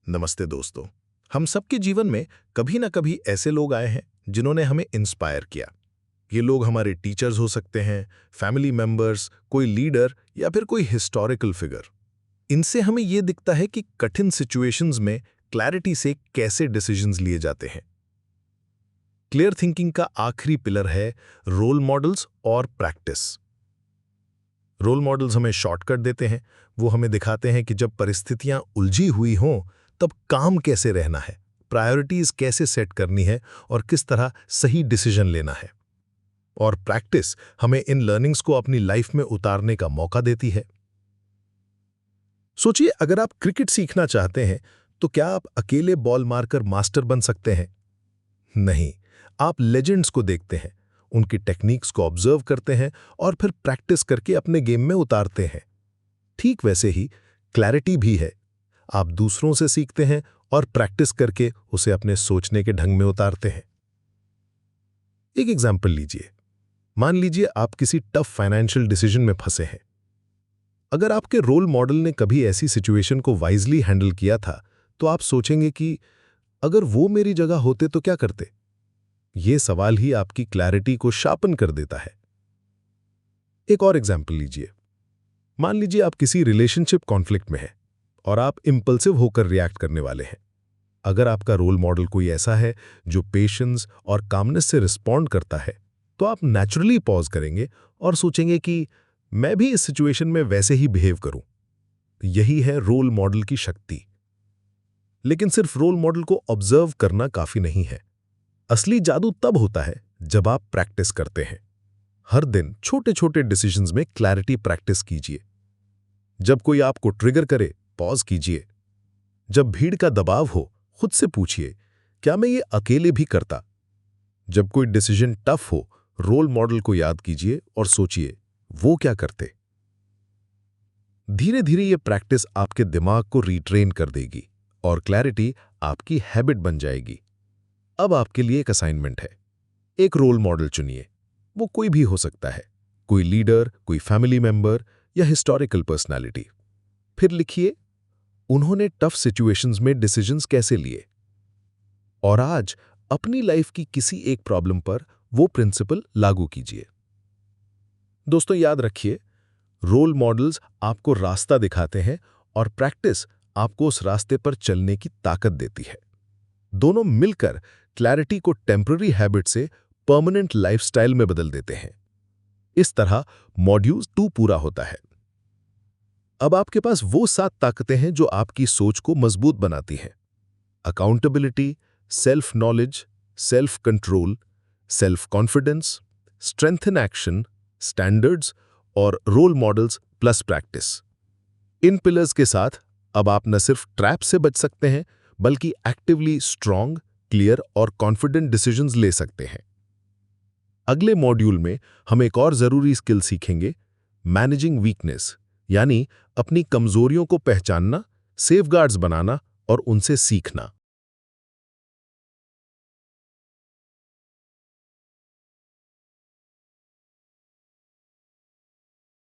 नमस्ते दोस्तों। हम सबके जीवन में कभी ना कभी ऐसे लोग आए हैं जिन्होंने हमें इंस्पायर किया। ये लोग हमारे टीचर्स हो सकते हैं, फैमिली मेंबर्स, कोई लीडर या फिर कोई हिस्टोरिकल फिगर। इनसे हमें ये दिखता है कि कठिन सिचुएशंस में क्लैरिटी से कैसे डिसीजंस लिए जाते हैं। क्लियर थिंकिंग का आखिरी पिलर है रोल मॉडल्स और प्रैक्टिस। रोल मॉडल्स हमें शॉर्टकट देते हैं। वो हमें दिखाते हैं कि जब परिस्थितियां उलझी हुई हों तब काम कैसे रहना है, प्रायोरिटीज कैसे सेट करनी है और किस तरह सही डिसीजन लेना है। और प्रैक्टिस हमें इन लर्निंग्स को अपनी लाइफ में उतारने का मौका देती है। सोचिए, अगर आप क्रिकेट सीखना चाहते हैं तो क्या आप अकेले बॉल मारकर मास्टर बन सकते हैं? नहीं। आप लेजेंड्स को देखते हैं, उनकी टेक्निक्स को ऑब्जर्व करते हैं और फिर प्रैक्टिस करके अपने गेम में उतारते हैं। ठीक वैसे ही क्लैरिटी भी है। आप दूसरों से सीखते हैं और प्रैक्टिस करके उसे अपने सोचने के ढंग में उतारते हैं। एक एग्जाम्पल लीजिए। मान लीजिए आप किसी टफ फाइनेंशियल डिसीजन में फंसे हैं। अगर आपके रोल मॉडल ने कभी ऐसी सिचुएशन को वाइजली हैंडल किया था तो आप सोचेंगे कि अगर वो मेरी जगह होते तो क्या करते। ये सवाल ही आपकी क्लैरिटी को शार्पन कर देता है। एक और एग्जाम्पल लीजिए। मान लीजिए आप किसी रिलेशनशिप कॉन्फ्लिक्ट में हैं और आप इंपल्सिव होकर रिएक्ट करने वाले हैं। अगर आपका रोल मॉडल कोई ऐसा है जो पेशेंस और कामनेस से रिस्पॉन्ड करता है तो आप नेचुरली पॉज करेंगे और सोचेंगे कि मैं भी इस सिचुएशन में वैसे ही बिहेव करूं। यही है रोल मॉडल की शक्ति। लेकिन सिर्फ रोल मॉडल को ऑब्जर्व करना काफी नहीं है। असली जादू तब होता है जब आप प्रैक्टिस करते हैं। हर दिन छोटे छोटे डिसीजंस में क्लैरिटी प्रैक्टिस कीजिए। जब कोई आपको ट्रिगर करे, पॉज कीजिए। जब भीड़ का दबाव हो, खुद से पूछिए, क्या मैं ये अकेले भी करता? जब कोई डिसीजन टफ हो, रोल मॉडल को याद कीजिए और सोचिए, वो क्या करते? धीरे धीरे ये प्रैक्टिस आपके दिमाग को रीट्रेन कर देगी और क्लैरिटी आपकी हैबिट बन जाएगी। अब आपके लिए एक असाइनमेंट है। एक रोल मॉडल चुनिए। वो कोई भी हो सकता है, कोई लीडर, कोई फैमिली मेंबर या हिस्टोरिकल पर्सनालिटी। फिर लिखिए, उन्होंने टफ सिचुएशंस में डिसीजंस कैसे लिए। और आज अपनी लाइफ की किसी एक प्रॉब्लम पर वो प्रिंसिपल लागू कीजिए। दोस्तों, याद रखिए, रोल मॉडल्स आपको रास्ता दिखाते हैं और प्रैक्टिस आपको उस रास्ते पर चलने की ताकत देती है। दोनों मिलकर क्लैरिटी को टेम्पररी हैबिट से परमानेंट लाइफस्टाइल में बदल देते हैं। इस तरह मॉड्यूल 2 पूरा होता है। अब आपके पास वो 7 ताकतें हैं जो आपकी सोच को मजबूत बनाती हैं। Accountability, self knowledge, self control, self confidence, strength in action, standards और रोल मॉडल्स प्लस प्रैक्टिस। इन पिलर्स के साथ अब आप न सिर्फ ट्रैप से बच सकते हैं बल्कि एक्टिवली स्ट्रांग, क्लियर और कॉन्फिडेंट डिसीजंस ले सकते हैं। अगले मॉड्यूल में हम एक और जरूरी स्किल सीखेंगे, मैनेजिंग वीकनेस, यानी अपनी कमजोरियों को पहचानना, सेफगार्ड्स बनाना और उनसे सीखना।